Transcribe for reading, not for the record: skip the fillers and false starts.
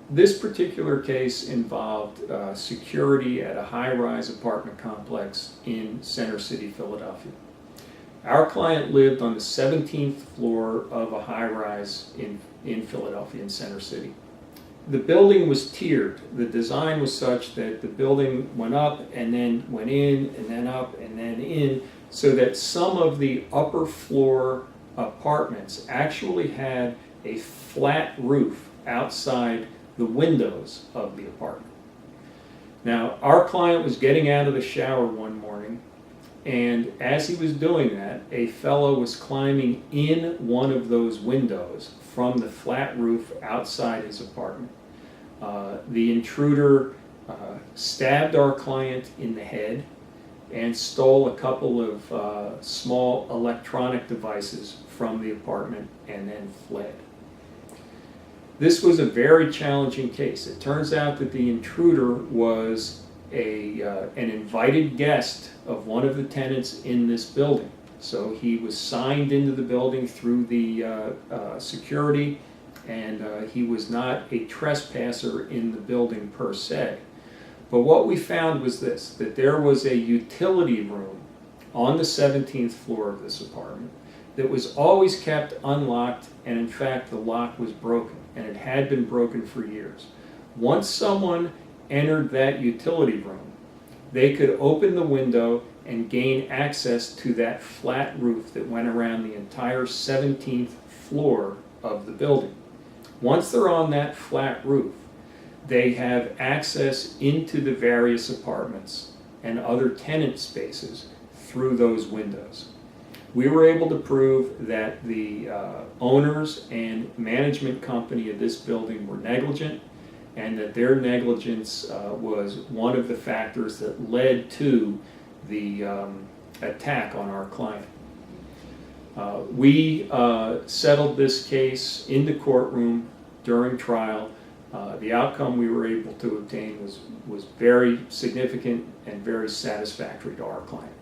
This particular case involved security at a high-rise apartment complex in Center City, Philadelphia. Our client lived on the 17th floor of a high-rise in Philadelphia, in Center City. The building was tiered. The design was such that the building went up and then went in and then up and then in, so that some of the upper floor apartments actually had a flat roof outside the windows of the apartment. Now, our client was getting out of the shower one morning, and as he was doing that, a fellow was climbing in one of those windows from the flat roof outside his apartment. The intruder stabbed our client in the head and stole a couple of small electronic devices from the apartment and then fled. This was a very challenging case. It turns out that the intruder was an invited guest of one of the tenants in this building. So he was signed into the building through the security, and he was not a trespasser in the building per se. But what we found was this, that there was a utility room on the 17th floor of this apartment that was always kept unlocked, and in fact the lock was broken, and it had been broken for years. Once someone entered that utility room, they could open the window and gain access to that flat roof that went around the entire 17th floor of the building. Once they're on that flat roof, they have access into the various apartments and other tenant spaces through those windows. We were able to prove that the owners and management company of this building were negligent, and that their negligence was one of the factors that led to the attack on our client. We settled this case in the courtroom during trial. The outcome we were able to obtain was very significant and very satisfactory to our client.